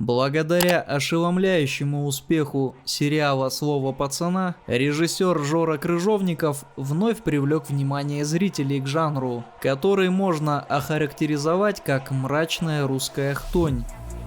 Благодаря ошеломляющему успеху сериала «Слово пацана», режиссер Жора Крыжовников вновь привлек внимание зрителей к жанру, который можно охарактеризовать как мрачная русская хтонь.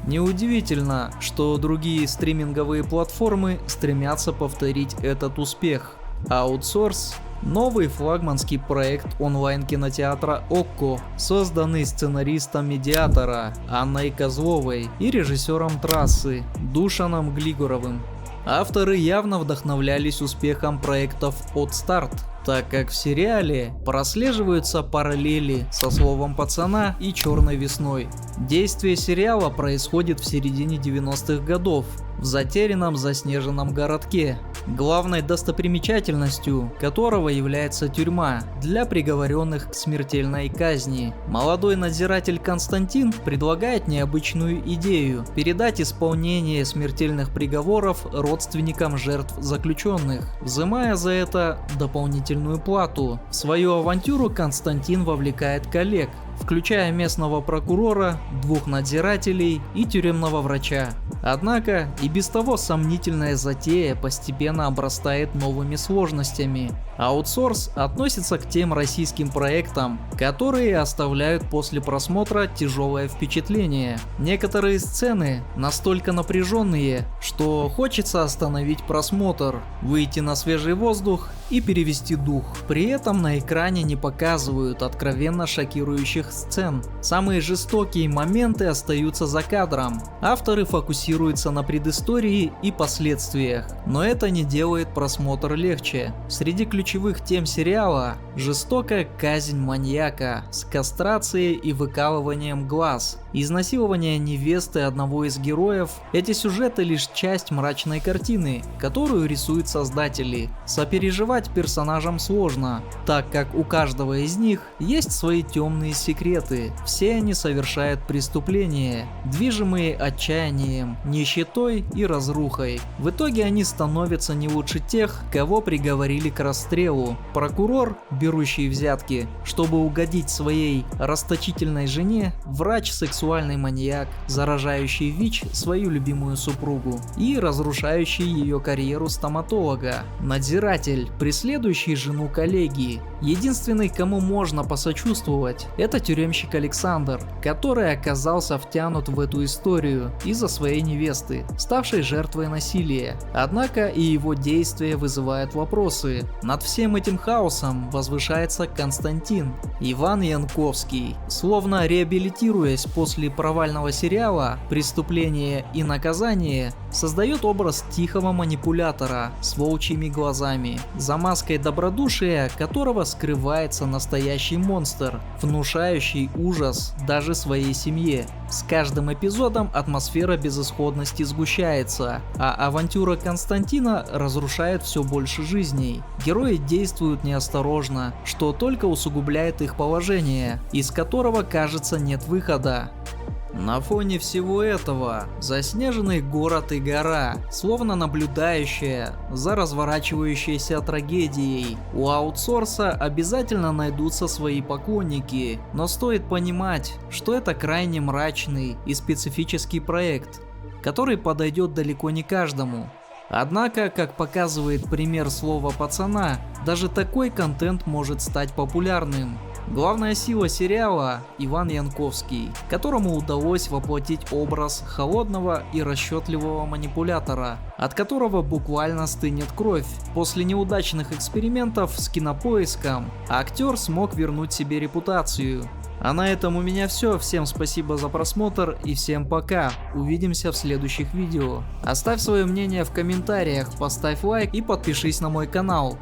Неудивительно, что другие стриминговые платформы стремятся повторить этот успех. Аутсорс – новый флагманский проект онлайн-кинотеатра ОККО, созданный сценаристом «Медиатора» Анной Козловой и режиссером «Трассы» Душаном Глигоровым. Авторы явно вдохновлялись успехом проектов от «Старт», так как в сериале прослеживаются параллели со «Словом пацана» и «Черной весной». Действие сериала происходит в середине 90-х годов в затерянном заснеженном городке, главной достопримечательностью которого является тюрьма для приговоренных к смертельной казни. Молодой надзиратель Константин предлагает необычную идею – передать исполнение смертельных приговоров родственникам жертв заключенных, взимая за это дополнительную плату. В свою авантюру Константин вовлекает коллег, включая местного прокурора, двух надзирателей и тюремного врача. Однако и без того сомнительная затея постепенно обрастает новыми сложностями. Аутсорс относится к тем российским проектам, которые оставляют после просмотра тяжелое впечатление. Некоторые сцены настолько напряженные, что хочется остановить просмотр, выйти на свежий воздух и перевести дух. При этом на экране не показывают откровенно шокирующих сцен. Самые жестокие моменты остаются за кадром. Авторы фокусируются на предыстории и последствиях, но это не делает просмотр легче. Среди ключевых тем сериала – жестокая казнь маньяка с кастрацией и выкалыванием глаз, изнасилование невесты одного из героев. Эти сюжеты лишь часть мрачной картины, которую рисуют создатели. Сопереживать персонажам сложно, так как у каждого из них есть свои темные секреты. Все они совершают преступления, движимые отчаянием, нищетой и разрухой. В итоге они становятся не лучше тех, кого приговорили к расстрелу. Прокурор, берущий взятки, чтобы угодить своей расточительной жене, врач, сексуальный маньяк, заражающий ВИЧ свою любимую супругу и разрушающий ее карьеру стоматолога, надзиратель, преследующий жену коллеги. Единственный, кому можно посочувствовать, это тюремщик Александр, который оказался втянут в эту историю из-за своей невесты, ставшей жертвой насилия. Однако и его действия вызывают вопросы. Над всем этим хаосом возвышается Константин, Иван Янковский, словно реабилитируясь после провального сериала «Преступление и наказание», создает образ тихого манипулятора с волчьими глазами, за маской добродушия которого скрывается настоящий монстр, внушающий ужас даже своей семье. С каждым эпизодом атмосфера безысходности сгущается, а авантюра Константина разрушает все больше жизней. Герои действуют неосторожно, что только усугубляет их положение, из которого, кажется, нет выхода. На фоне всего этого заснеженный город и гора, словно наблюдающая за разворачивающейся трагедией. У аутсорса обязательно найдутся свои поклонники, но стоит понимать, что это крайне мрачный и специфический проект, который подойдет далеко не каждому. Однако, как показывает пример «Слова пацана», даже такой контент может стать популярным. Главная сила сериала – Иван Янковский, которому удалось воплотить образ холодного и расчетливого манипулятора, от которого буквально стынет кровь. После неудачных экспериментов с Кинопоиском актер смог вернуть себе репутацию. А на этом у меня все. Всем спасибо за просмотр и всем пока. Увидимся в следующих видео. Оставь свое мнение в комментариях, поставь лайк и подпишись на мой канал.